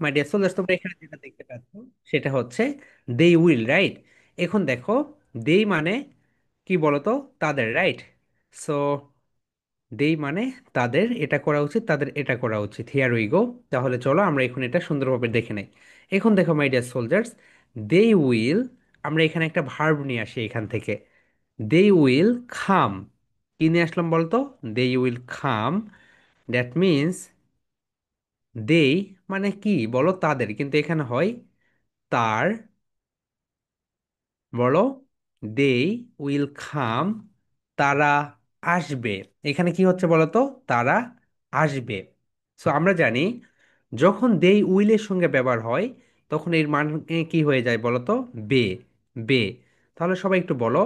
মাই dear soldiers, তোমরা এখানে যেটা দেখতে পাচ্ছ সেটা হচ্ছে দে উইল, রাইট? এখন দেখো, দে মানে কি বলতো? তাদের, রাইট? সো দেই মানে তাদের এটা করা উচিত, তাদের এটা করা উচিত। Here we go. তাহলে চলো আমরা এখন এটা সুন্দরভাবে দেখে নেই। এখন দেখো my dear soldiers, they will, আমরা এখানে একটা ভার্ব নিয়ে আসি এখান থেকে। দে উইল খাম। কি নিয়ে আসলাম বলতো? They will come. That means they মানে কি বলো? তাদের, কিন্তু এখানে হয় তার। বলো, দে উইল খাম, তারা আসবে। এখানে কি হচ্ছে বলো তো? তারা আসবে। সো আমরা জানি যখন দে উইলের সঙ্গে ব্যবহার হয় তখন এর মানে কি হয়ে যায় বলো তো? বে, বে। তাহলে সবাই একটু বলো,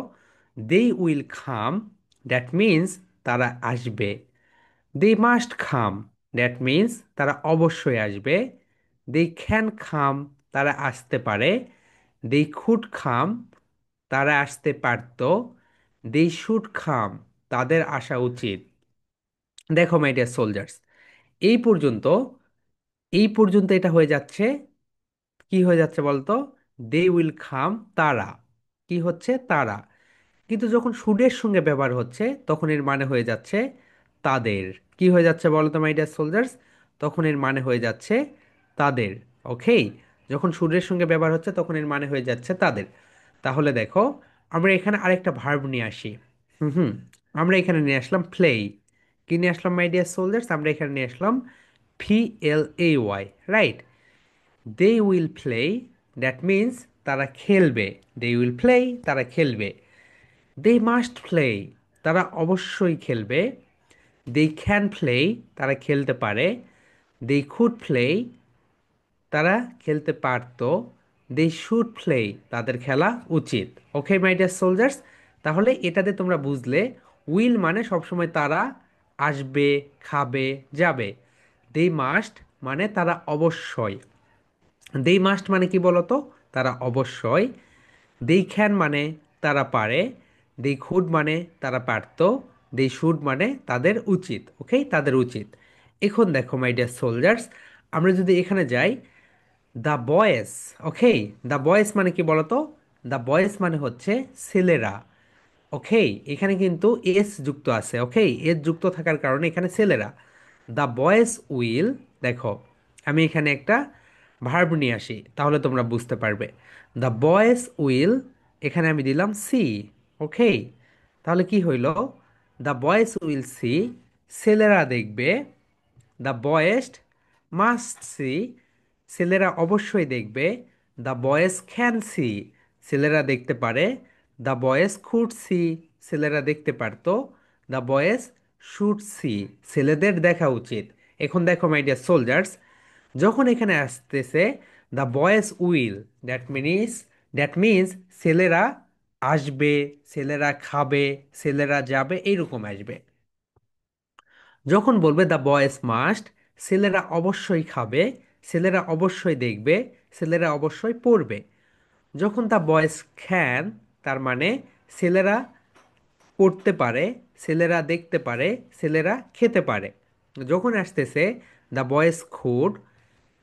they will come, that means তারা আসবে। They must come, that means তারা অবশ্যই আসবে। দে ক্যান খাম, তারা আসতে পারে। দে খুড খাম, তারা আসতে পারত। দে শুড খাম, তাদের আসা উচিত। দেখো মাই ডিয়ার সোলজার্স, এই পর্যন্ত, এই পর্যন্ত এটা হয়ে যাচ্ছে, কি হয়ে যাচ্ছে বলতো? দে উইল খাম, তারা। কি হচ্ছে? তারা। কিন্তু যখন শুডের সঙ্গে ব্যবহার হচ্ছে তখন এর মানে হয়ে যাচ্ছে তাদের। কি হয়ে যাচ্ছে বলতো মাই ডিয়ার সোলজার্স? তখন এর মানে হয়ে যাচ্ছে তাদের। ওকে, যখন শুডের সঙ্গে ব্যবহার হচ্ছে তখন এর মানে হয়ে যাচ্ছে তাদের। তাহলে দেখো, আমরা এখানে আরেকটা ভার্ব নিয়ে আসি। হুম হুম আমরা এখানে নিয়ে আসলাম প্লে। কি নিয়ে আসলাম মাই ডিয়ার সোলজার্স? আমরা এখানে নিয়ে আসলাম PLAY, right? They will play, that means তারা খেলবে। দে উইল প্লে, তারা খেলবে। দে মাস্ট প্লে, তারা অবশ্যই খেলবে। দে ক্যান প্লে, তারা খেলতে পারে। দে কুড প্লে, তারা খেলতে পারতো। দে শুড প্লে, তাদের খেলা উচিত। ওকে মাই ডিয়ার সোলজার্স, তাহলে এটাতে তোমরা বুঝলে উইল মানে সবসময় তারা আসবে, খাবে, যাবে। দে মাস্ট মানে তারা অবশ্যই। দে মাস্ট মানে কি বলতো? তারা অবশ্যই। দে ক্যান মানে তারা পারে। দে কুড মানে তারা পারত। দে শুড মানে তাদের উচিত। ওকে, তাদের উচিত। এখন দেখো মাই ডিয়ার সোলজার্স, আমরা যদি এখানে যাই, the boys. Okay, the boys মানে কি বলতো? দ্য বয়েজ মানে হচ্ছে ছেলেরা। ওকে, এখানে কিন্তু এস যুক্ত আছে। ওকে, এস যুক্ত থাকার কারণে এখানে ছেলেরা। দ্য বয়েজ উইল, দেখো আমি এখানে একটা ভার্ব নিয়ে আসি তাহলে তোমরা বুঝতে পারবে। দ্য বয়েজ উইল, এখানে আমি দিলাম সি। ওকে, তাহলে কি হইল? দ্য বয়েজ উইল সি, ছেলেরা দেখবে। দ্য বয়েজ মাস্ট সি, ছেলেরা অবশ্যই দেখবে। দ্য বয়েজ ক্যান সি, ছেলেরা দেখতে পারে। দ্য বয়েজ কুড সি, ছেলেরা দেখতে পারতো। দ্য বয়েজ শুড সি, ছেলেদের দেখা উচিত। এখন দেখো মাই ডিয়ার সোলজার্স, যখন এখানে আসতেছে the boys will, that means ছেলেরা আসবে, ছেলেরা খাবে, ছেলেরা যাবে, এইরকম আসবে। যখন বলবে দ্য বয়েজ মাস্ট, ছেলেরা অবশ্যই খাবে, ছেলেরা অবশ্যই দেখবে, ছেলেরা অবশ্যই পড়বে। যখন দ্য বয়েজ ক্যান, তার মানে ছেলেরা পড়তে পারে, ছেলেরা দেখতে পারে, ছেলেরা খেতে পারে। যখন আসতেছে দ্য বয়েজ খুড,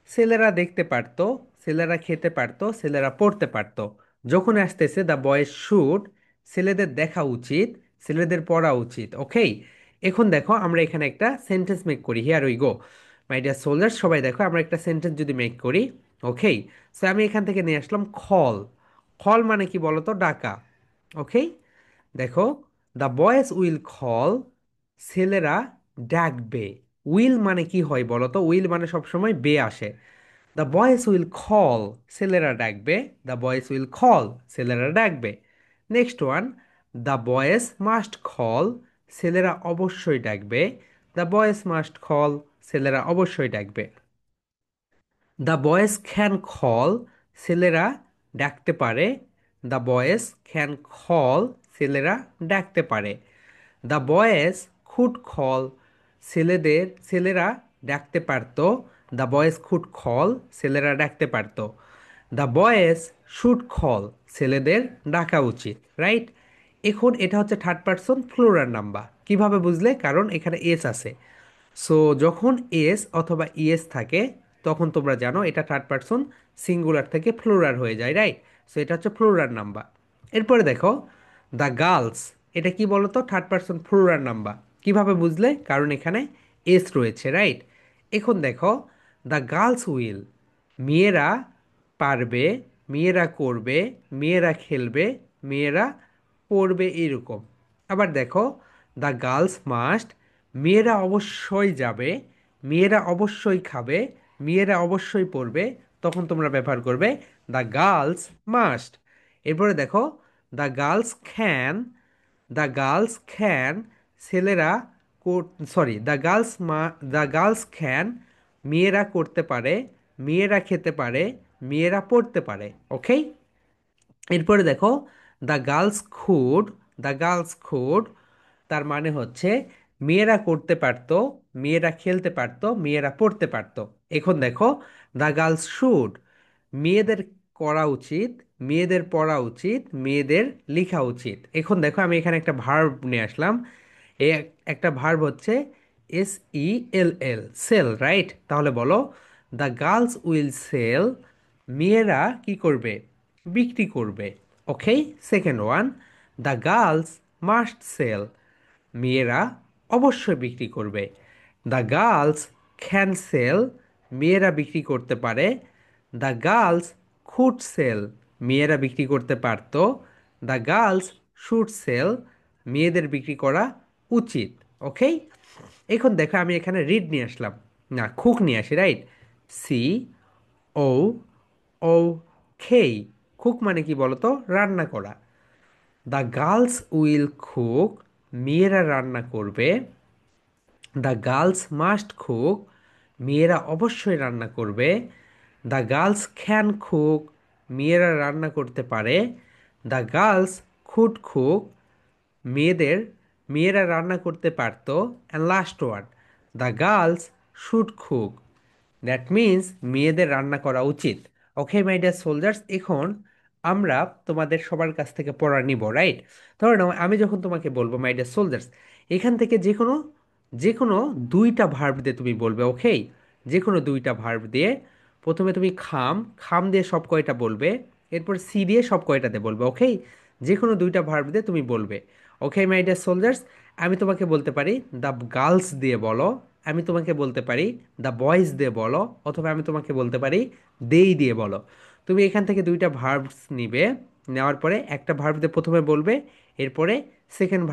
ছেলেরা দেখতে পারতো, ছেলেরা খেতে পারতো, ছেলেরা পড়তে পারতো। যখন আসতেছে দ্য বয়েজ শুড, ছেলেদের দেখা উচিত, ছেলেদের পড়া উচিত। ওকে, এখন দেখো আমরা এখানে একটা সেন্টেন্স মেক করি। Here we go my dear soldier, সবাই দেখো আমরা একটা সেন্টেন্স যদি মেক করি। ওকে, সো আমি এখান থেকে নিয়ে আসলাম খল। খল মানে কি বলতো? ডাকা। ওকে, দেখো, দ্য বয়েজ উইল কল, ছেলেরা ডাকবে। উইল মানে কি হয় বলো তো? উইল মানে সবসময় বে আসে। দ্য বয়েজ উইল কল, ছেলেরা ডাকবে। দ্য বয়েজ উইল কল, ছেলেরা ডাকবে। Next one, the boys must call, ছেলেরা অবশ্যই ডাকবে। দ্য বয়েজ মাস্ট কল, ছেলেরা অবশ্যই ডাকবে। দ্য বয়েজ ক্যান কল, ছেলেরা ডাকতে পারে। দ্য বয়েজ ক্যান কল, ছেলেরা ডাকতে পারে। দ্য বয়েজ কুড কল, ছেলেরা ডাকতে পারতো। দ্য বয়েজ কুড কল, ছেলেরা ডাকতে পারতো। দ্য বয়েজ শুড কল, ছেলেদের ডাকা উচিত, রাইট? এখন এটা হচ্ছে থার্ড পারসন প্লুরাল নাম্বার। কিভাবে বুঝলে? কারণ এখানে এস আছে। সো যখন এস অথবা ইএস থাকে তখন তোমরা জানো এটা থার্ড পারসন সিঙ্গুলার থেকে প্লুরাল হয়ে যায়, রাইট? সো এটা হচ্ছে প্লুরাল নাম্বার। এরপরে দেখো দ্য গার্লস, এটা কি বলতো? Third person plural number. কিভাবে বুঝলে? কারণ এখানে এস রয়েছে, রাইট? এখন দেখো দ্য গার্লস উইল, মেয়েরা পারবে, মেয়েরা করবে, মেয়েরা খেলবে, মেয়েরা পড়বে, এরকম। আবার দেখো দ্য গার্লস মাস্ট, মেয়েরা অবশ্যই যাবে, মেয়েরা অবশ্যই খাবে, মেয়েরা অবশ্যই পড়বে, তখন তোমরা ব্যবহার করবে দ্য গার্লস মাস্ট। এরপরে দেখো the girls can, the girls can, ছেলেরা, সরি, দ্য গার্লস ক্যান, মেয়েরা করতে পারে, মেয়েরা খেতে পারে, মেয়েরা পড়তে পারে। ওকে, এরপরে দেখো the girls could, the girls could, তার মানে হচ্ছে মেয়েরা করতে পারতো, মেয়েরা খেলতে পারতো, মেয়েরা পড়তে পারতো। এখন দেখো দ্য গার্লস শুড, মেয়েদের করা উচিত, মেয়েদের পড়া উচিত, মেয়েদের লেখা উচিত। এখন দেখো আমি এখানে একটা ভার্ব নিয়ে আসলাম। এ একটা ভার্ব হচ্ছে SELL, সেল, রাইট? তাহলে বলো দ্য গার্লস উইল সেল, মেয়েরা কি করবে? বিক্রি করবে। Okay, second one, the girls must sell, মেয়েরা অবশ্যই বিক্রি করবে। দ্য গার্লস ক্যান সেল, মেয়েরা বিক্রি করতে পারে। দ্য গার্লস খুড সেল, মেয়েরা বিক্রি করতে পারত। দ্য গার্লস শুড সেল, মেয়েদের বিক্রি করা উচিত। ওকে, এখন দেখো আমি এখানে রিড নিয়ে আসলাম, না কুক নিয়ে আসি, রাইট? COOK, কুক মানে কি বলতো? রান্না করা। দ্য গার্লস উইল কুক, মেয়েরা রান্না করবে। দ্য গার্লস মাস্ট কুক, মেয়েরা অবশ্যই রান্না করবে। দ্য গার্লস ক্যান কুক, মেয়েরা রান্না করতে পারে। দ্য গার্লস কুড কুক, মেয়েদের, মেয়েরা রান্না করতে পারতো। And last word, the girls should cook, that means মেয়েদের রান্না করা উচিত। ওকে মাই ডিয়ার সোলজার্স, এখন আমরা তোমাদের সবার কাছ থেকে পড়া নিব, রাইট? ধরে নাও আমি যখন তোমাকে বলবো মাই ডিয়ার সোলজার্স, এখান থেকে যে কোনো দুইটা ভার্ব দিয়ে তুমি বলবে। ওকে, যে কোনো দুইটা ভার্ব দিয়ে, প্রথমে তুমি খাম, খাম দিয়ে সব কয়টা বলবে, এরপর সি দিয়ে সব কয়টাতে বলবে। ওকে, যে কোনো দুইটা ভার্ব দিয়ে তুমি বলবে। ওকে মাই ডিয়ার সোলজার্স, আমি তোমাকে বলতে পারি দ্য গার্লস দিয়ে বলো, আমি তোমাকে বলতে পারি দ্য বয়েজ দিয়ে বলো, অথবা আমি তোমাকে বলতে পারি দেই দিয়ে বলো। তুমি এখান থেকে দুইটা ভার্বস নিবে, নেওয়ার পরে একটা ভার্ব দিয়ে প্রথমে বলবে, এরপরে সেকেন্ড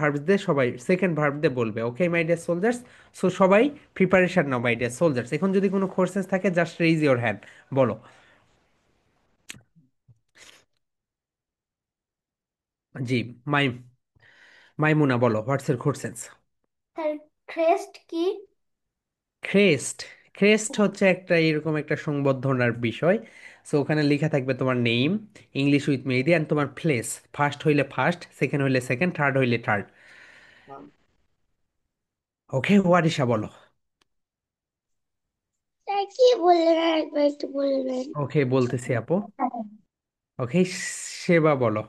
ভার্ব দিয়ে বলবে। Okay my dear soldiers, so সবাই প্রিপারেশন নাও মাই ডিয়ার সোলজার্স। এখন যদি কোনো কোশ্চেন থাকে জাস্ট রেইজ ইওর হ্যান্ড, বলো। জি, মাই মাইমুনা বলো, হোয়াটস এর কোশ্চেন্স? স্যার, ক্রেস্ট কি? ক্রেস্ট, ক্রেস্ট হচ্ছে একটা এরকম একটা সংবর্ধনার বিষয়। সো ওখানে লেখা থাকবে তোমার name, English with Mehedi, and তোমার প্লেস। ফার্স্ট হইলে ফার্স্ট, সেকেন্ড হইলে সেকেন্ড, থার্ড হইলে থার্ড। ওকে, ওয়ারিশা বলো। স্যার কি বললেন, একবার একটু বলবেন? ওকে, বলতেছি আপু। ওকে, সেবা বলো।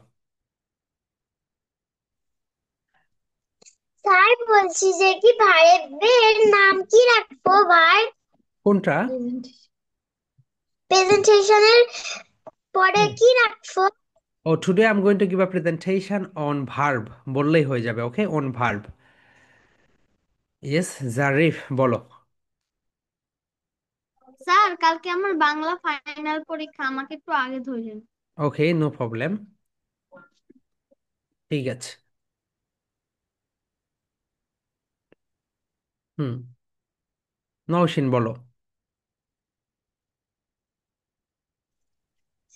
স্যার বলছি যে কি ভাইয়ের নাম কি রাখবো ভাই? কোনটা? প্রেজেন্টেশনের পরে কি রাখবো? ও, today I am going to give a presentation on verb, বললেই হয়ে যাবে। Okay, on verb. Yes, Zarif বলো। স্যার, কালকে আমার বাংলা ফাইনাল পরীক্ষা, আমাকে একটু আগে ধরলেন। ওকে, নো প্রবলেম, ঠিক আছে। হুম, নওশিন বলো।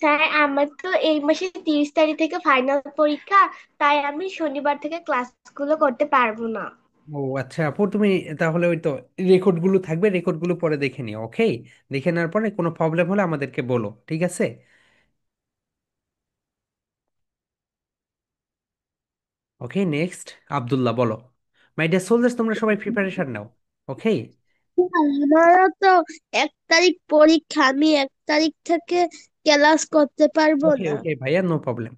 স্যার, আমার তো এই মাসের 30 তারিখ থেকে ফাইনাল পরীক্ষা, তাই আমি শনিবার থেকে ক্লাসগুলো করতে পারবো না। ও আচ্ছা আপু, তুমি তাহলে ওই তো রেকর্ডগুলো থাকবে, রেকর্ডগুলো পরে দেখে নিও। ওকে, দেখে নেওয়ার পরে কোনো প্রবলেম হলে আমাদেরকে বলো, ঠিক আছে? ওকে, নেক্সট আব্দুল্লাহ বলো। মাই ডিয়ার সোলজার্স, তোমরা সবাই প্রিপারেশন নাও। ওকে, আমারও তো 1 তারিখ পরীক্ষা, আমি 1 তারিখ থেকে ক্লাস করতে পারবো ওকে, না। ওকে ভাইয়া, no problem.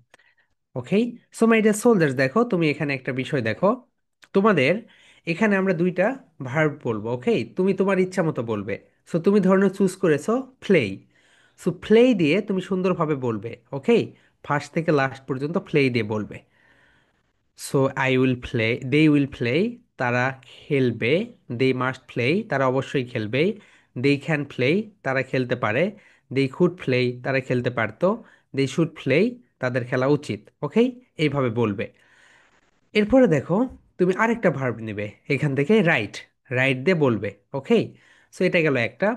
Okay, so my dear soldiers, দেখো তুমি এখানে একটা বিষয় দেখো। তোমাদের এখানে আমরা দুইটা ভার্ব বলবো। ওকে, তুমি তোমার ইচ্ছা মতো বলবে। সো তুমি ধরনের চুজ করেছো প্লেই। সো প্লেই দিয়ে তুমি সুন্দরভাবে বলবে, ওকে? ফার্স্ট থেকে লাস্ট পর্যন্ত প্লেই দিয়ে বলবে। So I will play, they will play, তারা খেলবে। দে মাস্ট প্লে, তারা অবশ্যই খেলবে। দে ক্যান প্লে, তারা খেলতে পারে। দে কুড প্লে, তারা খেলতে পারতো। দে শুড প্লে, তাদের খেলা উচিত। ওকে, এইভাবে বলবে। এরপরে দেখো, তুমি আরেকটা ভার্ব নেবে এখান থেকে, রাইট। রাইট দিয়ে বলবে, ওকে? সো এটা গেল একটা।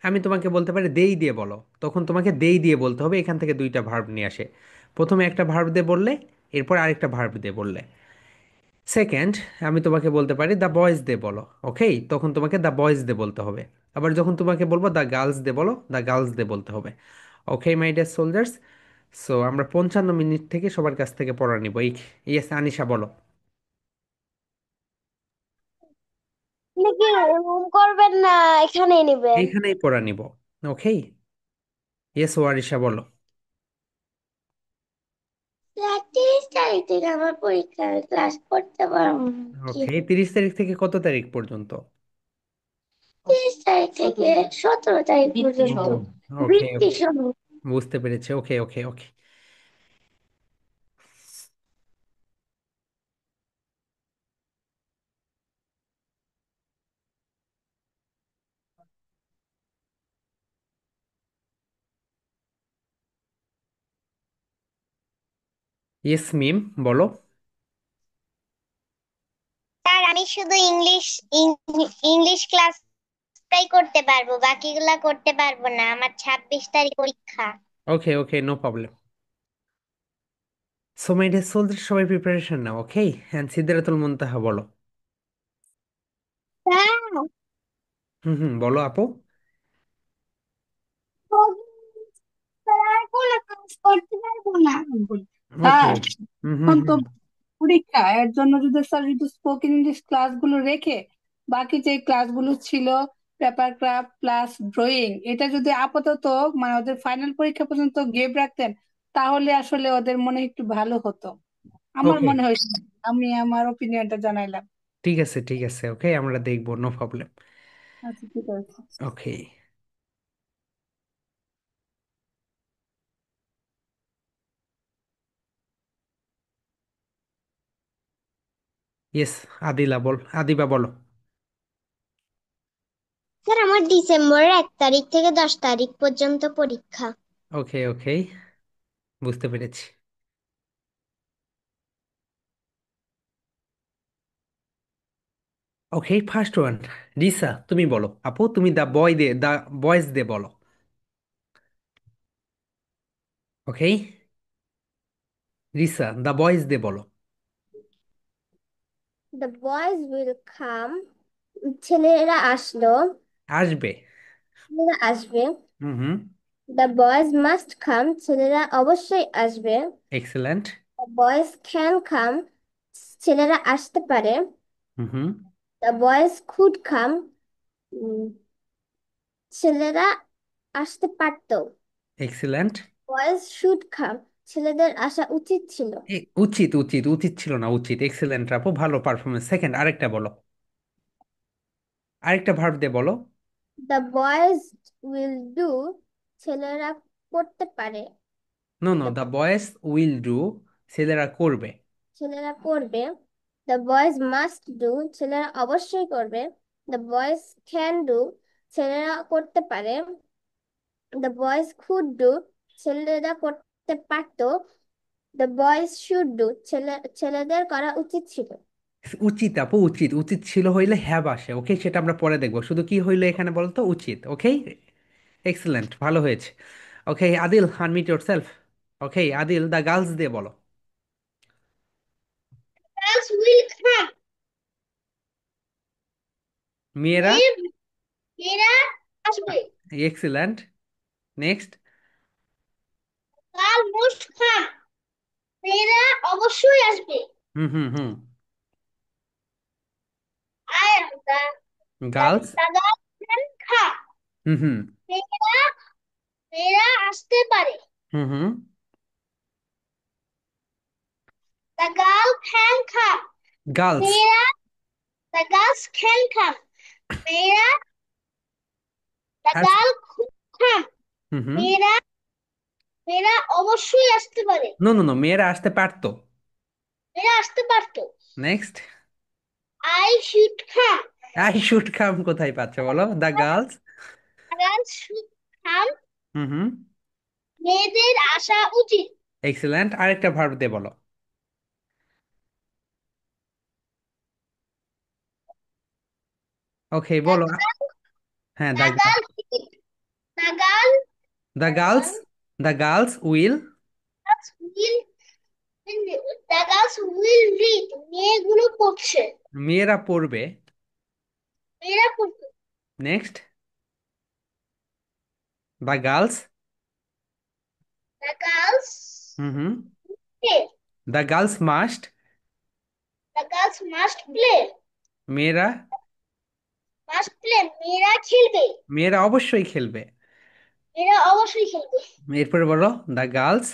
আমি তোমাকে বলতে পারি দেই দিয়ে বলো, তখন তোমাকে দেই দিয়ে বলতে হবে। এখান থেকে দুইটা ভার্ব নিয়ে আসে। প্রথমে একটা ভার্ব দিয়ে বললে, এরপর আরেকটা ভার্ব দিয়ে বললে। সেকেন্ড, আমি তোমাকে বলতে পারি দ্য বয়েজ দে বলো, ওকে? তখন তোমাকে দ্য বয়েজ দে বলতে হবে। আবার যখন তোমাকে বলবো দ্য গার্লস দে বলো, দ্য গার্লস দে বলতে হবে। ওকে মাই ডিয়ার সোলজার্স। সো আমরা 55 মিনিট থেকে সবার কাছ থেকে পড়া নিব। ইয়েস আনিশা বলো। নাকি রুম করবেন না এখানেই নিবেন? এইখানেই পড়া নিব। ওকে, ইয়েস ওয়ারিশা বলো। 30 তারিখ থেকে আমার পরীক্ষা, ক্লাস করতে পারবো না কি? ওকে, 30 তারিখ থেকে কত তারিখ পর্যন্ত? 30 তারিখ থেকে 17 তারিখ পর্যন্ত ওকে বৃত্তি ওকে, সময়। বুঝতে পেরেছি। ওকে ওকে ওকে। ইয়েস মিম বলো। স্যার আমি শুধু ইংলিশ ক্লাসটাই করতে পারবো, বাকিগুলা করতে পারবো না, আমার 26 তারিখ পরীক্ষা। Okay okay, no problem. So my dear soldier, সবাই প্রিপারেশন নাও, ওকে? অ্যান্ড সিদ্ধারাতুল মুনতাহা বলো। স্যার, হুম হুম, বলো আপু। স্যার কোনো কাজ করতে পারবো না। ওকে। স্যার হুম হুম এখন তো হুম। পরীক্ষা, এর জন্য যদি স্যার যদি স্পোকেন ইংলিশ ক্লাসগুলো রেখে বাকি যে ক্লাসগুলো ছিল, পেপার ক্রাফট প্লাস ড্রয়িং, এটা যদি আপাতত মানে ওদের ফাইনাল পরীক্ষা পর্যন্ত গেপ রাখতেন, তাহলে আসলে ওদের মনে একটু ভালো হতো। আমার ওকে, মনে হয়, আমি আমার ওপিনিয়নটা জানাইলাম। ঠিক আছে ঠিক আছে, ওকে আমরা দেখবো, নো প্রবলেম। আচ্ছা ঠিক আছে। ওকে। ইয়েস আদিলা বল, আদিবা বলো। স্যার আমার ডিসেম্বরের 1 তারিখ থেকে 10 তারিখ পর্যন্ত পরীক্ষা। ওকে ওকে, বুঝতে পেরেছি। ওকে, ফার্স্ট ওয়ান। রিসা তুমি বলো আপু, তুমি দ্য বয়েজ দে বলো। ওকে, রিসা দ্য বয়েজ দে বলো। দ্য বয়েজ উইল কাম, ছেলেরা আসলো। আসবে। ছেলেরা আসবে। Hmm hmm. The boys must come, ছেলেরা অবশ্যই আসবে। Excellent. The boys can come, ছেলেরা আসতে পারে। Hmm hmm. The boys could come, ছেলেরা আসতে পারতো। এক্সেলেন্ট। বয়েজ শুড কাম, ছেলেদের আসা উচিত ছিল। উচিত উচিত উচিত ছিল না, উচিত। এক্সেলেন্ট আপু, ভালো পারফরমেন্স। সেকেন্ড, আরেকটা বলো। আরেকটা ভার্ব দিয়ে বলো। দ্য বয়েজ উইল ডু, ছেলেরা করতে পারে। No no, the the boys will do, ছেলেরা করবে। ছেলেরা করবে। দ্য বয়েজ মাস্ট ডু, ছেলেরা অবশ্যই করবে। দ্য বয়েজ ক্যান ডু, ছেলেরা করতে পারে। দ্য বয়েজ কুড ডু, ছেলেরা করতে পারতো। দ্য বয়েজ শুড ডু, ছেলেদের করা উচিত ছিল। উচিত আপু, উচিত। উচিত ছিল হইলে হ্যাভ আসে, ওকে? সেটা আমরা পরে দেখবো। শুধু কি হইলো এখানে বলো তো, উচিত। ওকে, এক্সেলেন্ট, ভালো হয়েছে। Okay Adil, unmute yourself. Okay Adil, the girls দিয়ে বলো। Girls will come, মেয়েরা। মেয়েরা আসবে। এক্সেলেন্ট। নেক্সট। কাল মোস্ট কাম, মেয়েরা অবশ্যই আসবে। Hmm hmm hmm. আর গার্লস। দাদা খা, হুম হুম মেয়েরা মেয়েরা আসতে পারে। Hmm hmm. The girl can come, girls. মেয়েরা দ্য গার্লস ক্যান কাম, মেয়েরা the girl could come. Hmm hmm. মেয়েরা মেয়েরা অবশ্যই আসতে পারে। নো নো নো, মেয়েরা আসতে পারতো। মেয়েরা আসতে পারতো। Next. I should come. I should come কোথায় পাচ্ছ বলো? The girls. Girls should come. Hmm hmm. মেয়েদের আসা উচিত। এক্সেলেন্ট, আরেকটা ভার্ব দিয়ে বলো। ওকে দ্য বলো। গার্ল হ্যাঁ, the girl the girl the girls, the girls will. Will the girls will read. মেয়েগুলো পড়ছে। মেয়েরা পড়বে। মেয়েরা পড়বে। Next. The girls. The girls hmm hmm. Play. The girls must. The girls must play. মেয়েরা, must play মেয়েরা খেলবে। মেয়েরা অবশ্যই খেলবে। মেয়েরা অবশ্যই খেলবে। এরপরে বলো the girls,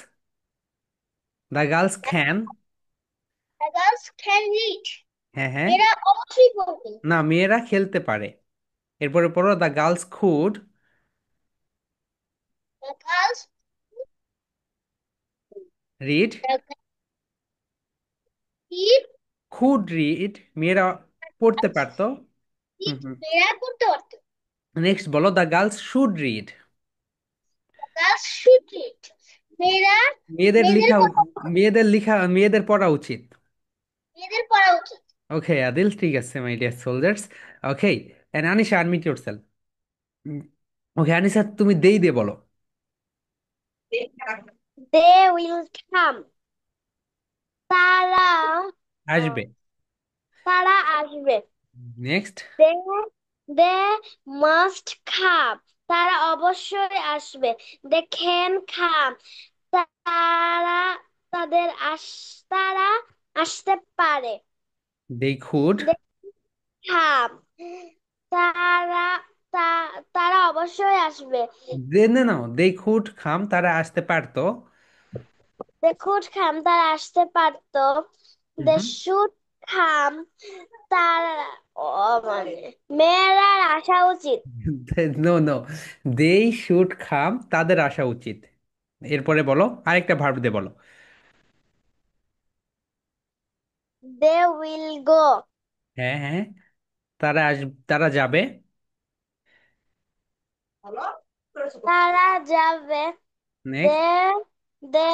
the girls can. The girls can read. হ্যাঁ হ্যাঁ। মেয়েরা অবশ্যই পড়বে। না, মেয়েরা খেলতে পারে। এরপরে পড়ো the girls could the girls read. The read. Could read, মেয়েরা পড়তে পারতো। হুম হুম। মেয়েরা পড়তে পারতো। নেক্সট বলো the girls should read. The girls should read. মেয়েরা মেয়েদের মেয়েদের লেখা, পড়া মেয়েদের পড়া উচিত। মেয়েদের পড়া উচিত। ওকে আদিল, ঠিক আছে my dear soldiers. Okay, and Anisha unmute yourself. Okay Anisha, তুমি দেই দে বলো। They will come. তারা আসবে। তারা আসবে। Next. They they must come. তারা অবশ্যই আসবে। They can come. তারা তারা আসতে পারে। দেই খুড। দে কাম। তারা তারা অবশ্যই আসবে। দে না না, দেই খুড খাম, তারা আসতে পারতো। They could come. তারা আসতে পারতো। They hmm. Should come. তারা ও মানে মেয়েরা আসা উচিত। নো নো, দেই শুড খাম, তাদের আসা উচিত। এরপরে বলো আরেকটা ভার্ব দিয়ে বলো। They will go. হ্যাঁ হ্যাঁ, তারা তারা যাবে। তারা যাবে। They next. They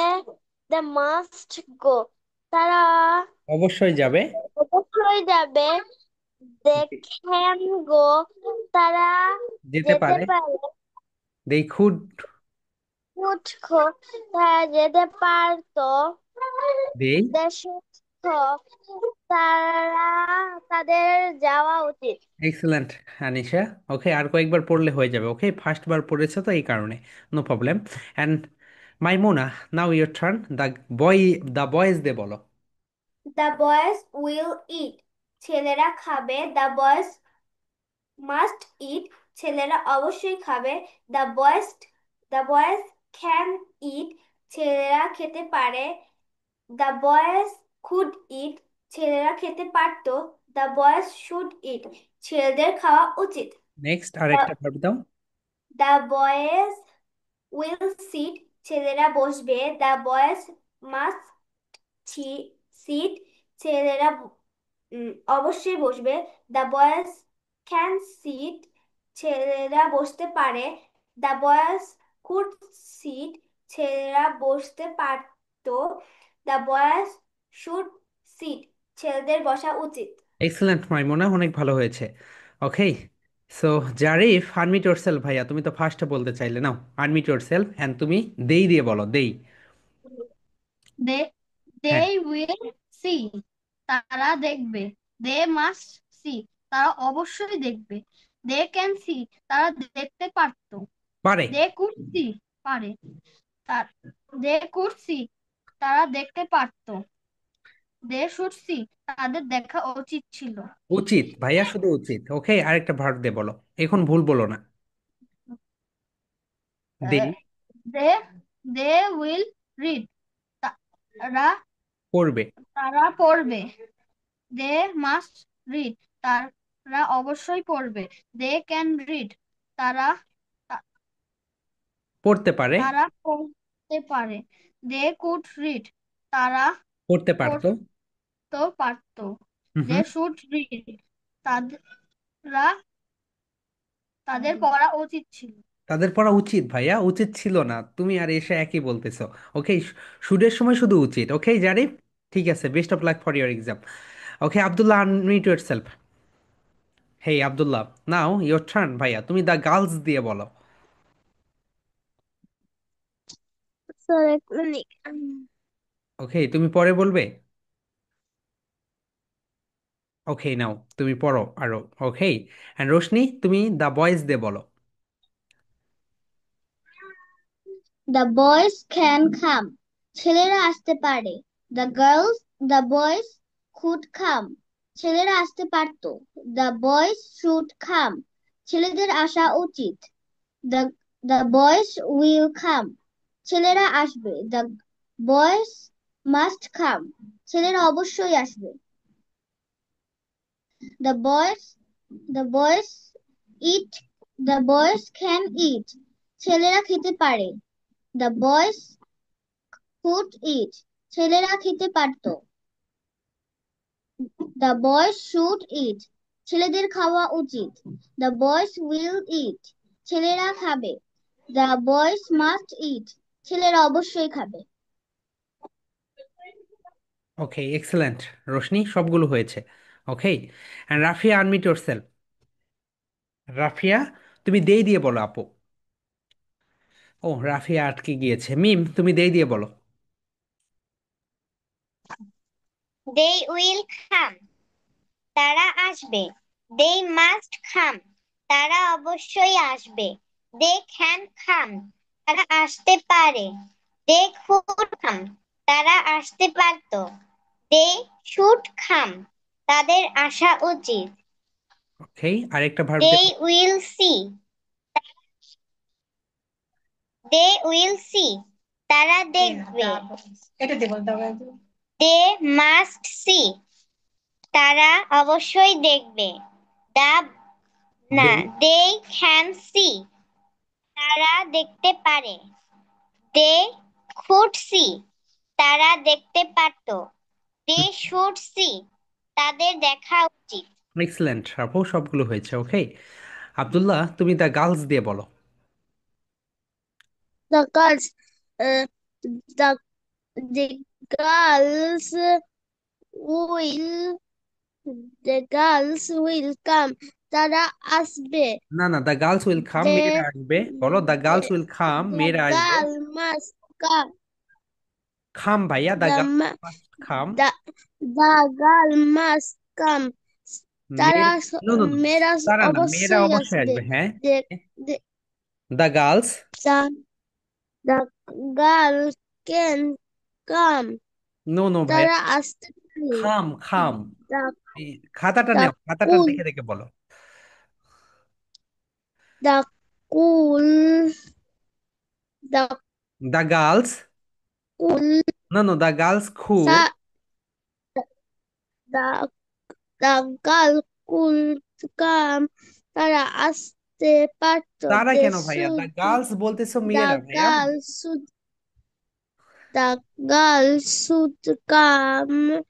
they must go. তারা অবশ্যই যাবে। অবশ্যই যাবে। They can go. তারা যেতে যেতে পারে। পারে। দেই খুড। Could go. তারা যেতে পারতো। দেই। They should go. তারা তাদের যাওয়া উচিত। এক্সেলেন্ট আনিশা। ওকে, আর কয়েকবার পড়লে হয়ে যাবে। ওকে, ফার্স্ট বার পড়েছো তো এই কারণে। No problem. And Maimuna, now your turn. Boy the boys they বলো। The boys will eat. ছেলেরা খাবে। The boys must eat. ছেলেরা অবশ্যই খাবে। The boys the boys can eat. ছেলেরা খেতে পারে। The boys could eat. ছেলেরা খেতে পারতো। The boys should eat. ছেলেদের খাওয়া উচিত। নেক্সট আরেকটা ভার্ব দাও। The boys will sit. ছেলেরা বসবে। The boys must sit. ছেলেরা অবশ্যই বসবে। The boys can sit. ছেলেরা বসতে পারে। The boys could sit. ছেলেরা বসতে পারতো। The boys should sit. ছেলেদের বসা উচিত। এক্সেলেন্ট মাইমুনা, অনেক ভালো হয়েছে। Okay, so Zarif unmute yourself. ভাইয়া তুমি তো ফার্স্টে বলতে চাইলে, নাও আনমিট ইয়োরসেলফ অ্যান্ড তুমি দেই দিয়ে বলো। দেই। দে দে হ্যাঁ। Will see. তারা দেখবে। They must see. তারা অবশ্যই দেখবে। They can see. তারা দেখতে পারতো। পারে। They could see. পারে। তার দে কুড সি। তারা দেখতে পারতো। They should see. তাদের দেখা উচিত ছিল। উচিত ভাইয়া, শুধু উচিত। ওকে, আরেকটা ভার্ব দিয়ে বলো। এখন ভুল বলো না। They. They they will read. তারা পড়বে। তারা পড়বে। They must read. তারা অবশ্যই পড়বে। They can read. তারা পড়তে পারে। তারা পড়তে পারে। দে কুড রিড, তারা পড়তে পারতো। পড়তে পারতো। হুম দে হুম। শুড রিড, তারা তাদের পড়া উচিত ছিল। তাদের পড়া উচিত ভাইয়া, উচিত ছিল না, তুমি আর এসে একই বলতেছো। ওকে, শুডের সময় শুধু উচিত। ওকে জারিফ, ঠিক আছে, best of luck for your exam. Okay Abdullah, unmute yourself. Hey Abdullah, now your turn ভাইয়া, তুমি দ্য গার্লস দিয়ে বলো। Sorry, এক মিনিট। ওকে, তুমি পরে বলবে। ওকে নাও তুমি পড়ো আরো। ওকে, অ্যান্ড রোশনি তুমি দ্য বয়েজ দিয়ে বলো। The boys can come. ছেলেরা আসতে পারে। The boys could come. ছেলেরা আসতে পারতো। The boys should come. ছেলেদের আসা উচিত। The the boys will come. ছেলেরা আসবে। The boys must come. ছেলেরা অবশ্যই আসবে। The boys eat. The boys can eat. ছেলেরা খেতে পারে। The boys could eat. ছেলেরা খেতে পারতো। The boys should eat. ছেলেদের খাওয়া উচিত। The boys will eat. ছেলেরা খাবে। The boys must eat. ছেলেরা অবশ্যই খাবে। ওকে এক্সেলেন্ট রোশনি, সবগুলো হয়েছে। Okay, and Rafia, unmute yourself. Rafia তুমি দেই দিয়ে বলো আপু। ও রাফিয়া আটকে গিয়েছে। মিম তুমি দেই দিয়ে বলো। They will come. তারা আসবে। They must come. তারা অবশ্যই আসবে। They can come. তারা আসতে পারে। They could come. তারা আসতে পারতো। They should come. তাদের আসা উচিত। ওকে, আরেকটা ভার্ব They দেখো। will see. They will see. তারা দেখবে। এটা দেবো দাও। They must see. তারা অবশ্যই দেখবে। দা না, দেই। they can see. তারা দেখতে পারে। They could see. তারা দেখতে পারত। They should see. তাদের দেখা উচিত। এক্সেলেন্ট আপু, সবগুলো হয়েছে। ওকে আব্দুল্লাহ তুমি দ্য গার্লস দিয়ে বলো। The girls, uh, the the girls will the girls will come. তারা আসবে। না না, the girls will come, The মেয়েরা আসবে। বলো the girls will come, the মেয়েরা আসবে। girl must come. খাম ভাইয়া, the The girls ma- must come. the the girl must come. তারা মেয়েরা, নো নো নো, মেয়েরা তারা না, মেয়েরা অবশ্যই অবশ্যই আসবে। আসবে, হ্যাঁ। The the the girls, the the girl can come. No no ভাইয়া, তারা আসতে পারে। খাম খাম। The এই খাতাটা the নেও, খাতাটা cool দেখে দেখে বলো। the cool the the girls, cool no no, the girls could. sa the the girl could come. তারা আসতে পারতো। তারা They কেন ভাইয়া, দ্য should গার্লস বলতেছো the মেয়েরা ভাইয়া। girl should the girl should come.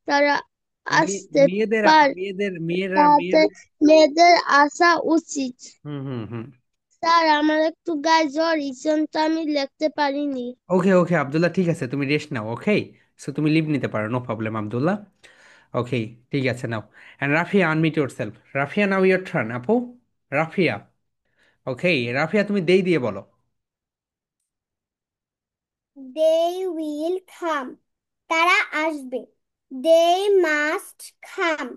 তারা আসতে মেয়েদের পারে। মেয়েদের মেয়েরা তাদের মেয়েদের। মেয়েদের আসা উচিত। হুম হুম হুম। স্যার, আমার একটু গায়ে জ্বর এসেছে তো আমি লিখতে পারিনি। ওকে ওকে আব্দুল্লাহ, ঠিক আছে, তুমি রেস্ট নাও। ওকে, সো তুমি লিভ নিতে পারো, নো প্রবলেম আব্দুল্লাহ। ওকে, ঠিক আছে নাও। And Rafia, unmute yourself. Rafia now your turn আপু। রাফিয়া, ওকে রাফিয়া তুমি দেই দিয়ে বলো। They will come. তারা আসবে। They must come.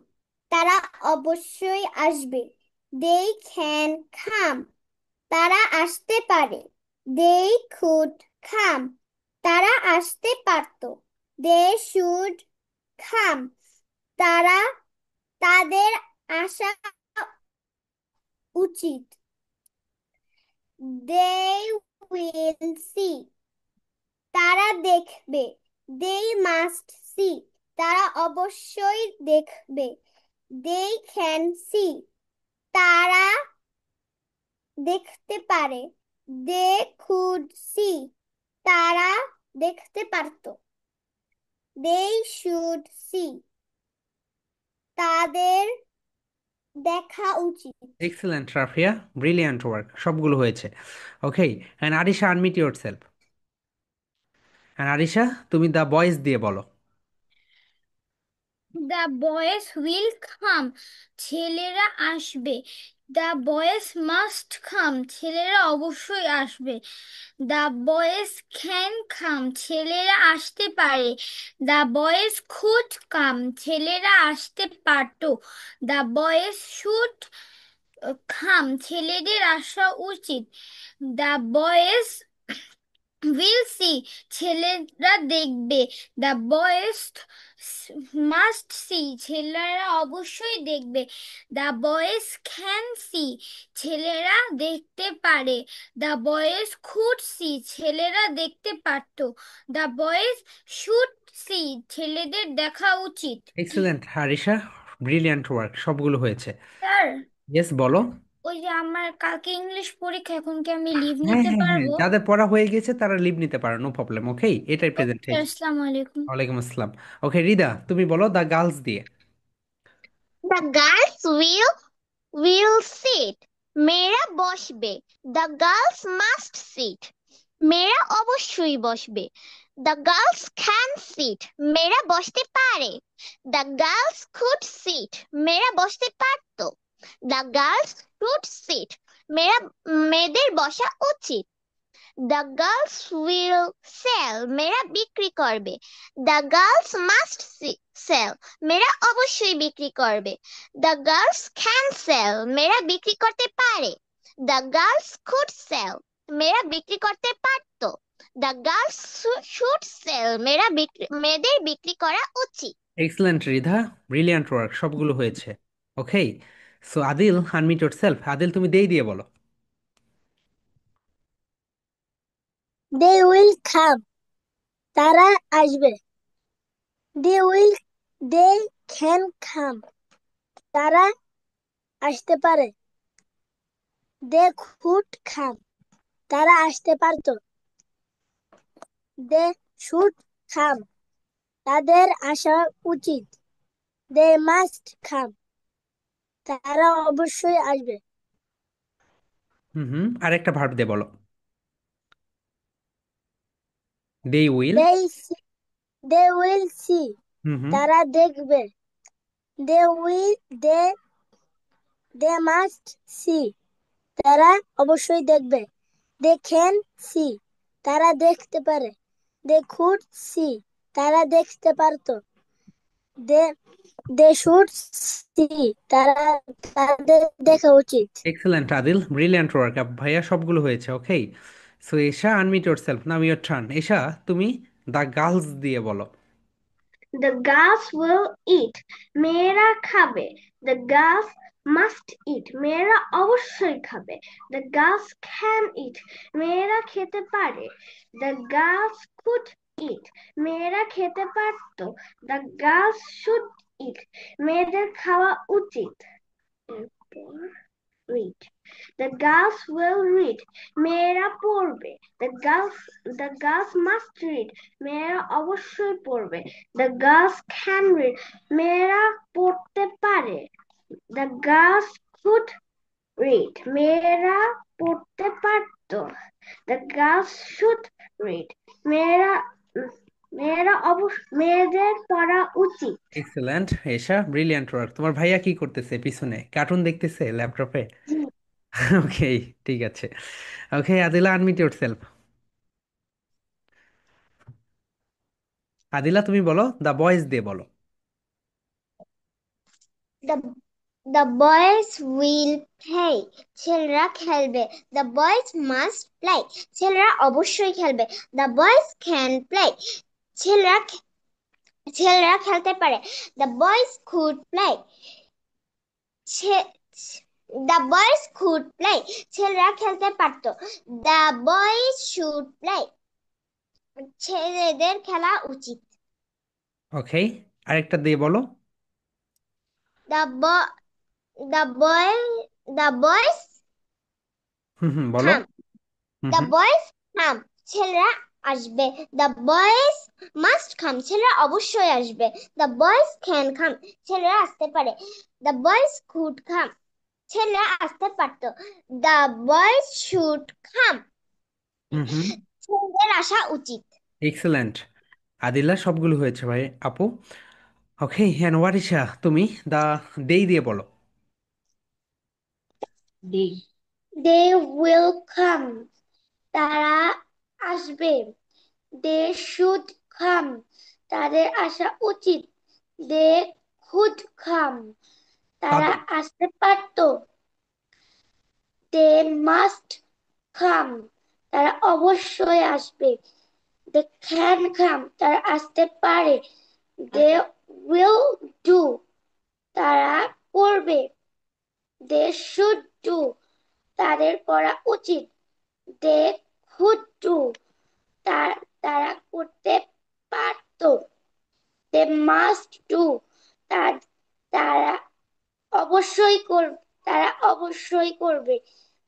তারা অবশ্যই আসবে। They can come. তারা আসতে পারে। They could come. তারা আসতে পারতো। They should come. তারা তাদের আসা উচিত। They will see. তারা দেখবে। They must see. তারা অবশ্যই দেখবে। They can see. তারা দেখতে পারে। দে কুড সি, তারা দেখতে পারতো। দে শুড সি, তাদের দেখা উচিত। এক্সেলেন্ট রাফিয়া, ব্রিলিয়ান্ট ওয়ার্ক, সবগুলো হয়েছে। Okay, and Arisha, unmute yourself. And Arisha, তুমি দ্য বয়েজ দিয়ে বলো। দ্য বয়েজ উইল কাম, ছেলেরা আসবে। দ্য বয়েজ মাস্ট কাম, ছেলেরা অবশ্যই আসবে। দ্য বয়েজ ক্যান কাম, ছেলেরা আসতে পারে। দ্য বয়েজ কুড কাম, ছেলেরা আসতে পারতো। দ্য বয়েজ শুড কাম, ছেলেদের আসা উচিত। দ্য বয়েজ উইল সি, ছেলেরা দেখবে। দ্য বয়েজ মাস্ট সি, ছেলেরা অবশ্যই দেখবে। দ্য বয়েজ ক্যান সি, ছেলেরা দেখতে পারে। দ্য বয়েজ কুড সি, ছেলেরা দেখতে পারতো। দ্য বয়েজ শুড সি, ছেলেদের দেখা উচিত। এক্সেলেন্ট আরিশা, ব্রিলিয়ান্ট ওয়ার্ক, সবগুলো হয়েছে। স্যার, ইয়েস, বলো। ওই যে আমার কালকে ইংলিশ পরীক্ষা, এখন কি আমি লিভ হ্যাঁ নিতে হ্যাঁ হ্যাঁ, পারবো? যাদের পড়া হয়ে গেছে তারা লিভ নিতে পারো, নো প্রবলেম। ওকে, এটাই ওকে স্যার, প্রেজেন্টেশন। আসসালামু আলাইকুম। ওয়ালাইকুম আসসালাম। ওকে রিদা, তুমি বলো দ্য গার্লস দিয়ে। The girls will sit. মেয়েরা বসবে। The girls must sit. মেয়েরা অবশ্যই বসবে। The girls can sit. মেয়েরা বসতে পারে। The girls could sit. মেয়েরা বসতে পারতো। The girls should sit. মেয়েদের বসা উচিত। The girls will sell. মেয়েরা বিক্রি করবে। The girls must sell. মেয়েরা অবশ্যই বিক্রি করবে। The girls can sell. মেয়েরা বিক্রি করতে পারে। The girls could sell. মেয়েরা বিক্রি করতে পারতো। The girls should sell. মেয়েদের বিক্রি করা উচিত। এক্সেলেন্ট রিধা, ব্রিলিয়ান্ট ওয়ার্ক, সবগুলো হয়েছে। Okay, so Adil, unmute yourself. Adil, তুমি দেই দিয়ে বলো। দে উইল কাম, তারা আসবে। They will they can come, তারা আসতে পারে। দে কুড কাম, তারা আসতে পারতো। দে শুড কাম, তাদের আসা উচিত। দে মাস্ট কাম, তারা অবশ্যই আসবে। হুম হুম, আরেকটা ভার্ব দিয়ে বলো। They will. They they will see, hmm hmm. তারা দেখবে। They will they they must see, তারা অবশ্যই দেখবে। দে ক্যান সি, তারা দেখতে পারে। দে কুড সি, তারা দেখতে পারতো। দে দে শুড সি, তারা তাদের দেখা উচিত। এক্সেলেন্ট আদিল, ব্রিলিয়ান্ট ওয়ার্ক ভাইয়া, সবগুলো হয়েছে। Okay, so Esha, unmute yourself. Now your turn. Esha, তুমি দ্য গার্লস দিয়ে বলো। The girls will eat. মেয়েরা খাবে। The girls must eat. মেয়েরা অবশ্যই খাবে। The girls can eat. মেয়েরা খেতে পারে। The girls could eat. মেয়েরা খেতে পারতো। The girls should eat. মেয়েদের খাওয়া উচিত। এরপর read. The girls will read. মেয়েরা পড়বে। The girls must read. মেয়েরা অবশ্যই পড়বে। The girls can read. মেয়েরা পড়তে পারে। The girls could read. মেয়েরা পড়তে পারতো। The girls should read. মেয়েরা মেয়েদের পড়া উচিত। এক্সেলেন্ট এশা, ব্রিলিয়ান্ট ওয়ার্ক। তোমার ভাইয়া কি করতেছে পিছনে? কার্টুন দেখতেছে ল্যাপটপে? ওকে, ঠিক আছে। ওকে Adila, unmute your self. Adila, তুমি বলো দ্য বয়েজ দিয়ে বলো। The the boys will play. ছেলেরা খেলবে। The boys must play. ছেলেরা অবশ্যই খেলবে। The boys can play. ছেলেরা ছেলেরা খেলতে পারে। The boys could play. ছে- The boys could play. ছেলেরা খেলতে পারতো। The boys should play. ছেলেদের খেলা উচিত। ওকে, আরেকটা দিয়ে বলো। The boy the boy the boys hmm hmm, বলো। come. The hmm. Boys come, ছেলেরা আসবে। দ্য বয়েজ মাস্ট কাম, ছেলেরা অবশ্যই আসবে। দ্য বয়েজ ক্যান কাম, ছেলেরা আসতে পারে। দ্য বয়েজ কুড কাম, ছেলেরা আসতে পারতো। The boys should come, hmm হুম। ছেলেদের আসা উচিত। এক্সেলেন্ট। আদিল্লা, সবগুলো হয়েছে ভাই আপু। ওকে, হ্যাঁ ওয়ারিশা, তুমি দা দেই দিয়ে বলো। দে উইল কাম, তারা আসবে। দে শুড কাম, তাদের আসা উচিত। দে কুড কাম, তারা তাদের আসতে পারতো। দে মাস্ট কাম, তারা অবশ্যই আসবে। দে ক্যান কাম, তারা আসতে পারে। দে উইল ডু, তারা করবে। দে শুড ডু, তাদের করা উচিত। দে কুড ডু, তারা করতে পারতো। দে মাস্ট ডু, তারা অবশ্যই করবে।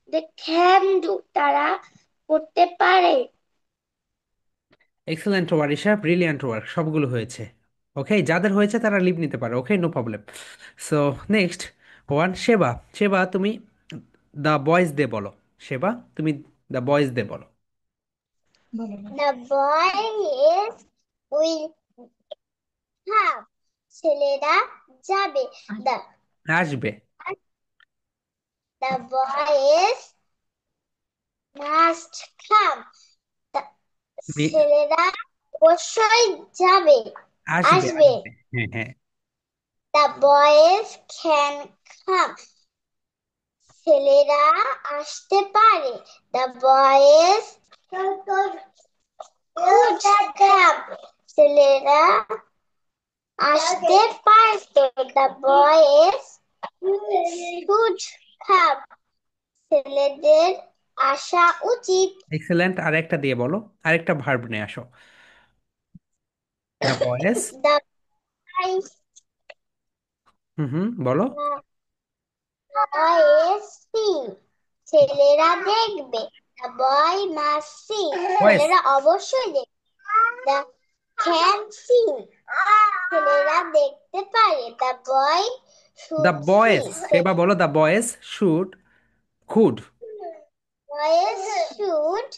দে ক্যান ডু, তারা করতে পারে। এক্সেলেন্ট ওয়ারিশা, ব্রিলিয়ান্ট ওয়ার্ক, সবগুলো হয়েছে। ওকে, যাদের হয়েছে তারা লিভ নিতে পারে। Okay, no problem. So next one, Seba. Seba, তুমি দ্য বয়েজ দে বলো। সেবা, তুমি দ্য বয়েজ দে বলো। দ্য বয়েজ উইল কাম, ছেলেরা যাবে। দ্য আসবে। দ্য বয়েজ মাস্ট কাম, মি- ছেলেরা অবশ্যই যাবে, আসবে আসবে। আসবে, হ্যাঁ হ্যাঁ। দ্য বয়েজ ক্যান কাম, ছেলেরা আসতে পারে। দ্য বয়েজ কুড কাম, ছেলেরা আসতে পারতো। দ্য বয়েজ শুড কাম, ছেলেদের আসা উচিত। এক্সেলেন্ট, আরেকটা দিয়ে বলো। আরেকটা ভার্ব নিয়ে আসো। The boys. The boys hmm hmm, বলো। সি, ছেলেরা দেখবে। The boy must see, boys. ছেলেরা অবশ্যই দেখবে। দ্য ক্যান সি, ছেলেরা দেখতে পারে। The boy the should see, boys, Seba বলো the boys should could. Boys should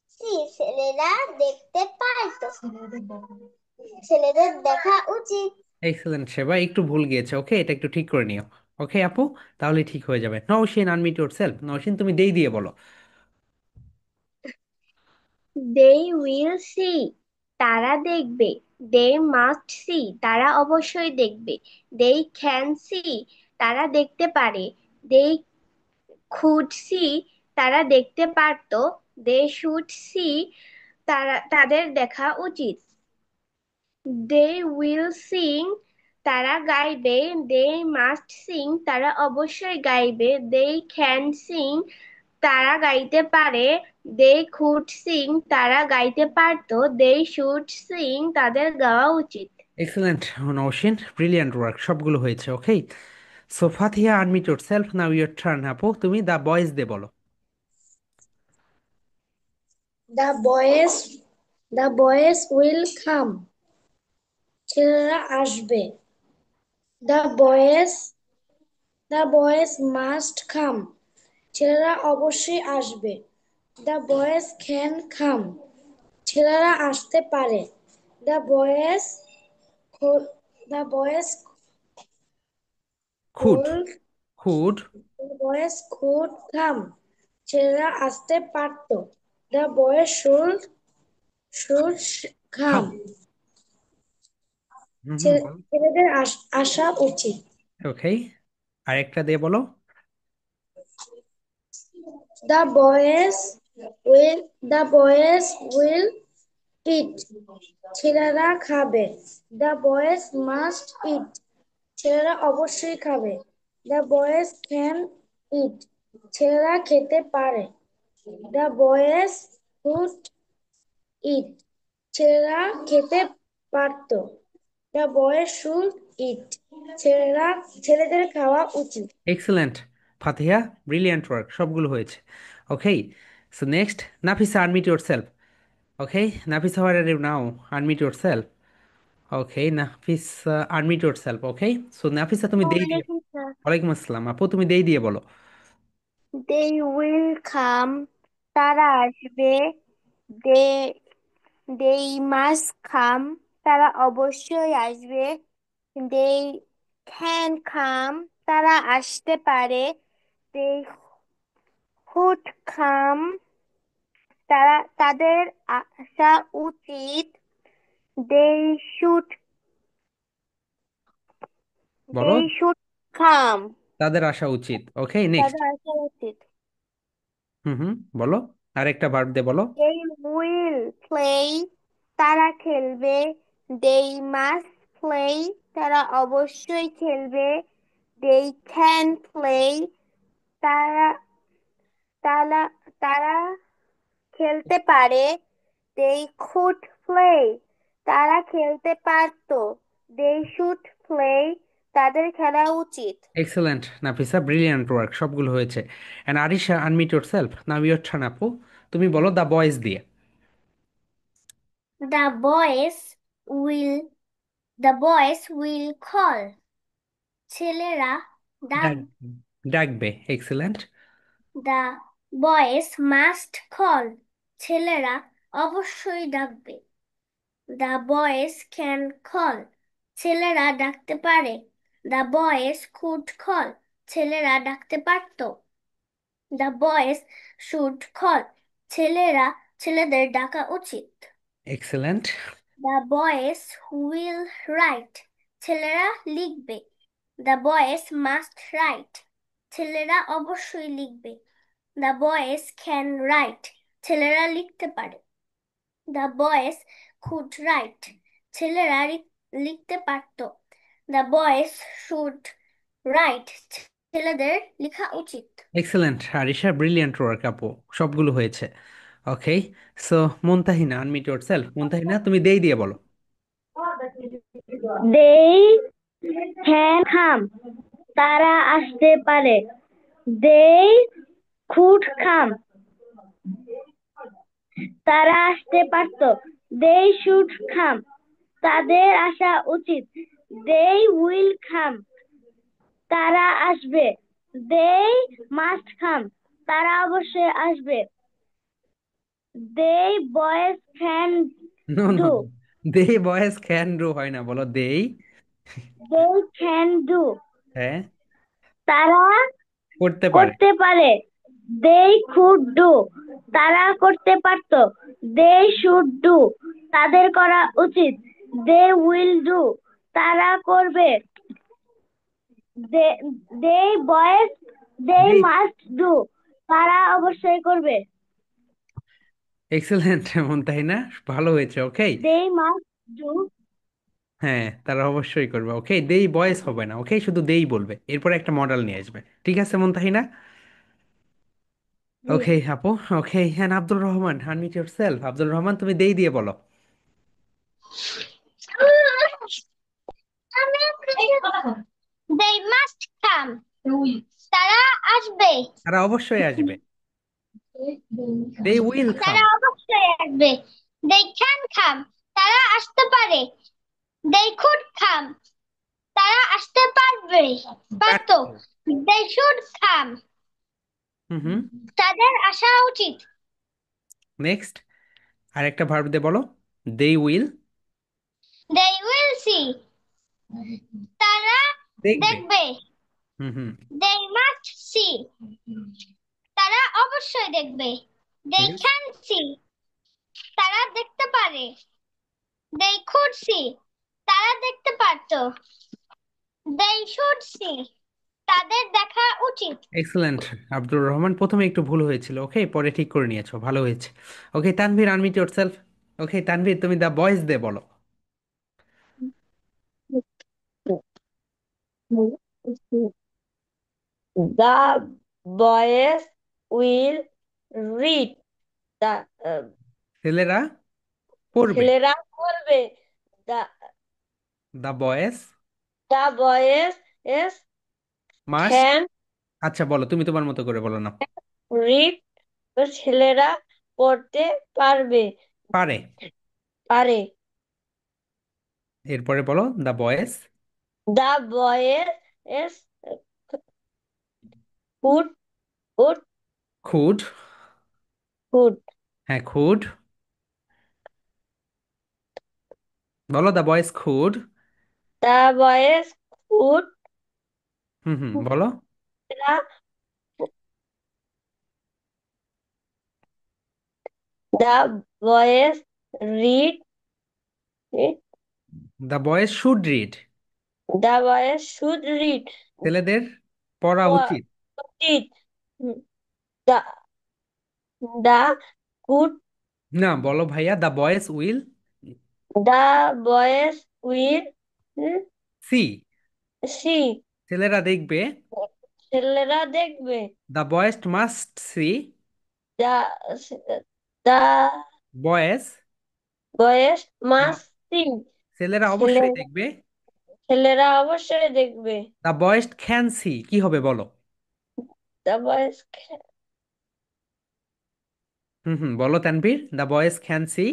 see, ছেলেরা দেখতে পারতো, ছেলেদের দেখা উচিত। এক্সেলেন্ট সেবা, একটু ভুল গিয়েছে। ওকে, এটা একটু ঠিক করে নিও। ওকে আপু, তাহলে ঠিক হয়ে যাবে। Nowshin, unmute yourself. নওশিন, তুমি দেই দিয়ে বলো। দে উইল সি, তারা দেখবে। দে মাস্ট সি, তারা অবশ্যই দেখবে। দে ক্যান সি, তারা দেখতে পারে। দে কুড সি, তারা দেখতে পারতো। দে শুড সি, তাদের দেখা উচিত। দে উইল সিং, তারা গাইবে। দে মাস্ট সিং, তারা অবশ্যই গাইবে। দে ক্যান সিং, তারা গাইতে পারে। দে কুড সিং, তারা গাইতে পারতো। দে শুড সিং, তাদের গাওয়া উচিত। এক্সেলেন্ট নওশিন, ব্রিলিয়ান্ট ওয়ার্ক, সবগুলো হয়েছে। Okay, so Fatiha, unmute yourself. Now your turn আপু, তুমি দ্য বয়েজ দে বলো। The boys the boys will come, ছেলেরা আসবে। The boys the boys must come, ছেলেরা অবশ্যই আসবে। দ্য বয়েজ ক্যান কাম, ছেলেরা আসতে পারে। The boys the boys could. Could could. The boys could come, ছেলেরা আসতে পারতো। দ্য বয়েজ শুড কাম, খাম। হুম হুম, বলো। ছেলেদের আসা উচিত। ওকে, আরেকটা দিয়ে বলো। The boys will eat, ছেলেরা খাবে। The boys must eat, ছেলেরা অবশ্যই খাবে। The boys can eat, ছেলেরা খেতে পারে। The boys could eat, ছেলেরা খেতে পারতো। The boys should eat, ছেলেদের খাওয়া উচিত। এক্সেলেন্ট ফাতিহা, ব্রিলিয়ান্ট ওয়ার্ক, সবগুলো হয়েছে। ওকে, So next, Nafisa, unmute yourself. Okay, Nafisa, where are you now? Unmute yourself. Okay, Nafisa, unmute yourself. Okay, so Nafisa, তুমি they দিয়ে। ওয়ালাইকুম স্যার। ওয়ালাইকুম আসসালাম আপু, তুমি দেই দিয়ে বলো। They will come, তারা আসবে। they they must come, তারা অবশ্যই আসবে। they can come, তারা আসতে পারে। they could come, তাদের আসা উচিত। they should বলো, they should come, তাদের আসা উচিত। ওকে, নেক্সট। তাদের আসা উচিত। হুম হুম, বলো, আরেকটা ভার্ব দিয়ে বলো। they will play, তারা খেলবে। they must play, তারা অবশ্যই খেলবে। they can play, তারা তারা তারা খেলতে পারে। they could play, তারা খেলতে পারতো। they should play, তাদের খেলা উচিত। এক্সেলেন্ট নাফিসা, ব্রিলিয়ান্ট ওয়ার্ক, সবগুলো হয়েছে। And Arisha, unmute your self, now your turn আপু। তুমি বলো দ্য বয়েজ দিয়ে। the boys will the boys will call, ছেলেরা ডাক। ডাক, ডাকবে। Excellent. the boys must call, ছেলেরা অবশ্যই ডাকবে। the boys can call, ছেলেরা ডাকতে পারে। the boys could call, ছেলেরা ডাকতে পারতো। the boys should call, ছেলেদের ডাকা উচিত। Excellent. the boys will write, ছেলেরা লিখবে। the boys must write, ছেলেরা অবশ্যই লিখবে। the boys can write, ছেলেরা লিখতে পারে। the boys could write, ছেলেরা লিখতে পারতো। the boys should write, ছেলেদের লেখা উচিত। এক্সেলেন্ট আরিশা, ব্রিলিয়ান্ট ওয়ার্ক আপু, সবগুলো হয়েছে। Okay, so Muntahina, unmute your self. Muntahina, তুমি দেই দিয়ে বলো। they can come, তারা আসতে পারে। they could come, তারা আসতে পারতো। they should come, তাদের আসা উচিত। they will come, তারা আসবে। they must come, তারা অবশ্যই আসবে। they boys can no no do, নো, দে বয়েজ ক্যান ডু হয় না, বলো দেই। they can do, হ্যাঁ, তারা করতে পারে। করতে পারে। they could do, তারা করতে পারতো। they should do, তাদের করা উচিত। they will do, তারা করবে। they they boys they দেই। must do, তারা অবশ্যই করবে। এক্সেলেন্ট মুনতাহিনা, ভালো হয়েছে। ওকে, they must do, হ্যাঁ তারা অবশ্যই করবে। ওকে, দেই বয়েস হবে না। ওকে, শুধু দেই বলবে, এরপর একটা মডেল নিয়ে আসবে। ঠিক আছে মুনতাহিনা? ওকে আপু। ওকে, হ্যাঁ Abdul Rahman, unmute your self. Abdul Rahman, তুমি দেই দিয়ে বলো। They must come, তারা আসবে। তারা অবশ্যই আসবে। They will come. তারা অবশ্যই আসবে। they can come, তারা আসতে পারে। they could come, তারা আসতে পারবে পারতো। they should come, হুম হুম, তাদের আসা উচিত। নেক্সট, আরেকটা ভার্ব দিয়ে বলো। They will, they will see, তারা দেখবে। দেখবে। হুম হুম, they must see, তারা অবশ্যই দেখবে। they next. can see, তারা দেখতে পারে। they could see, তারা দেখতে পারতো। they should see, তাদের দেখা উচিত। এক্সেলেন্ট আব্দুর রহমান, প্রথমে একটু ভুল হয়েছিল। ওকে, পরে ঠিক করে নিয়েছো, ভালো হয়েছে। ওকে তানভীর, আনমিট ইয়োর সেলফ। ওকে তানভীর, তুমি দা বয়েজ দিয়ে বলো। the boys will read, the ছেলেরা পড়বে। ছেলেরা করবে। the the boys the boys must. can আচ্ছা বলো, তুমি তোমার মতো করে বলো না। read, ছেলেরা পড়তে পারবে পারে। পারে এরপরে বলো the boys the boys could could could. Could হ্যাঁ, খুড। বলো the boys could. The boys could hmm hmm, বলো। The boys read the boys should read. The boys should read ছেলেদের পড়া উচিত। উচিত দা দা কুড না, বলো ভাইয়া the boys will the boys will see. See ছেলেরা দেখবে। ছেলেরা দেখবে the boys must see. The the boys boys must see ছেলেরা ছেলে অবশ্যই দেখবে। ছেলেরা অবশ্যই দেখবে দ্য বয়েজ ক্যান সি কি হবে বলো। দা বয়েজ হুম হুম, বলো Tanvir the boys can see.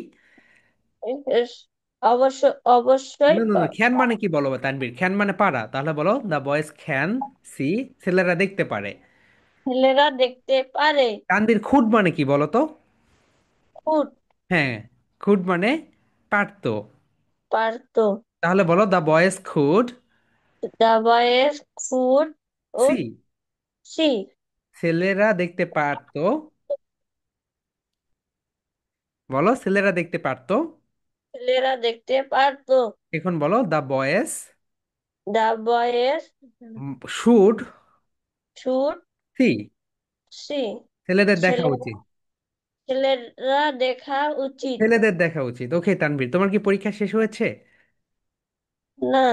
অবশ্য অবশ্যই না না না, ক্যান মানে কি বলো তানভীর? ক্যান মানে পারা, তাহলে বলো দ্য বয়েজ ক্যান সি। ছেলেরা দেখতে পারে। ছেলেরা দেখতে পারে তানভীর খুড মানে কি বলো তো? কুড হ্যাঁ, খুড মানে পারতো। পারতো তাহলে বলো the boys could the boys could ও সি। সি ছেলেরা দেখতে পারতো। বলো ছেলেরা দেখতে পারতো। ছেলেরা দেখতে পারতো এখন বলো the boys the boys should should see. See ছেলেদের দেখা ছেলে উচিত। ছেলেরা দেখা উচিত ছেলেদের দেখা উচিত। ওকে তানভীর, তোমার কি পরীক্ষা শেষ হয়েছে? না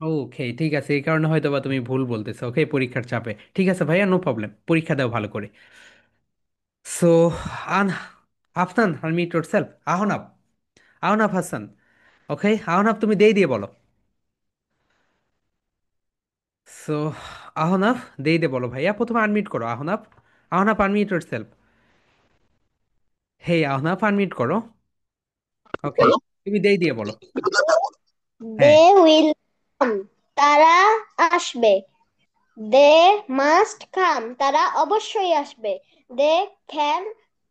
ওকে, ঠিক আছে, এই কারণে হয়তো বা তুমি ভুল বলতেছো। ওকে, পরীক্ষার চাপে। ঠিক আছে ভাইয়া, নো প্রবলেম, পরীক্ষা দাও ভালো করে। সো আন আফনান আনমিউট ইয়োরসেলফ। আহনাব, আহনাব হাসান। ওকে আহনাব, তুমি দিয়ে বলো। সো আহনাফ, দে বলো ভাইয়া। প্রথমে আনমিউট করো Ahnaf. Ahnaf unmute yourself. Hey Ahnaf, unmute করো। ওকে, তুমি দিয়ে বলো। হ্যাঁ। দে উইল কাম তারা আসবে দে মাস্ট কাম তারা অবশ্যই আসবে দে ক্যান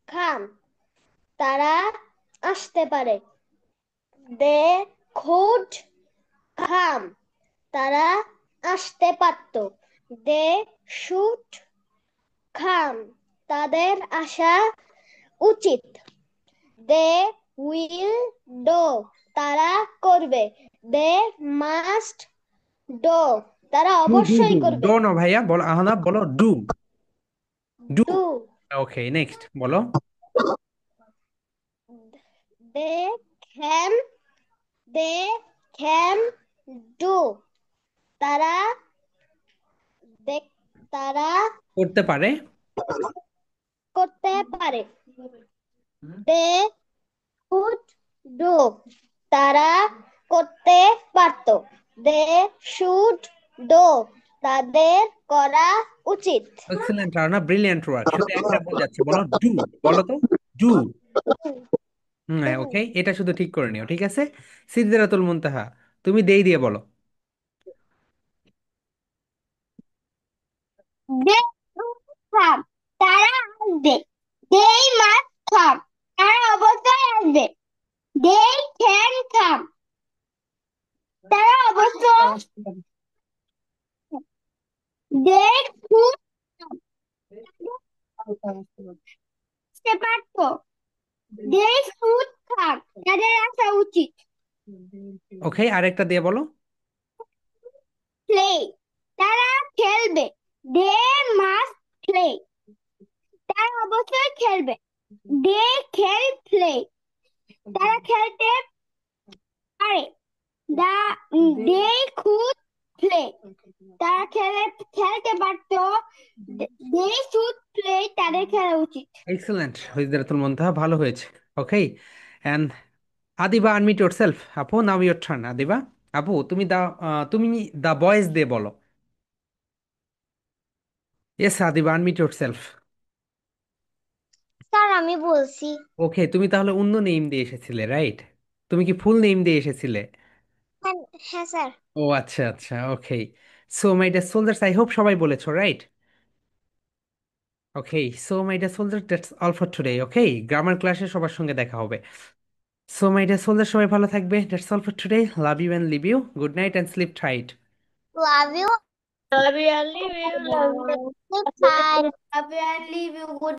কাম তারা আসতে পারে দে কুড কাম তারা আসতে পারত দে শুড কাম তাদের আসা উচিত দে উইল ডো তারা করবে দে মাস্ট ডো তারা ডু ডু অবশ্যই ডু করবে ডো না ভাইয়া, বলো আহনাফ, বলো do. Do. Do okay, next বলো। They can they can do তারা দেখ তারা করতে পারে। করতে পারে দে কুড ডু তারা করতে পারতো দে শুড ডু তাদের করা উচিত এক্সেলেন্ট রানা, ব্রিলিয়ান্ট ওয়ার্ক। শুধু একটা ভুল যাচ্ছে, বলো ডু। বলো তো ডু। হুম, ডু ওকে, এটা শুধু ঠিক করে নিও, ঠিক আছে। সিদরাতুল মুনতাহা, তুমি দিয়ে বলো। দে কাম তারা আসবে দে মাস্ট কাম তারা অবশ্যই আসবে দে ক্যান কাম তারা অবশ্যই দে কুড আসতে পারতো দে শুড কাম তাদের আসা উচিত ওকে, আরেকটা দিয়ে বলো। প্লে তারা খেলবে দে মাস্ট প্লে তারা অবশ্যই খেলবে দে ক্যান প্লে তারা খেলতে পারে দা দে কুড প্লে তারা খেলতে পারতো দে শুড প্লে তাদের খেলা উচিত এক্সেলেন্ট, সিদরাতুল মুনতাহা, ভালো হয়েছে। ওকে, এন্ড আদিবা আনমিউট ইয়োরসেলফ। আপু, নাও ইয়োর টার্ন। আদিবা আপু, তুমি দা বয়েজ দিয়ে বলো। Yes Adiba, unmute yourself. আমি বলছি। ওকে, তুমি তাহলে অন্য নেম দিয়ে এসেছিলে, রাইট? তুমি কি ফুল নেম দিয়ে এসেছিলে? হ্যাঁ, হ্যাঁ স্যার। ও আচ্ছা আচ্ছা, okay. So my dear soldiers, I hope সবাই বলেছো, right? Okay, so my dear soldier, that's all for today. Okay, grammar ক্লাসে সবার সঙ্গে দেখা হবে। সো মাই ডিয়ার সোলজার, সবাই ভালো থাকবে। That's all for today. Love you and leave you. Good night and sleep tight. Love you. Love you, I leave you, love you. Bye. Love you and leave you. Good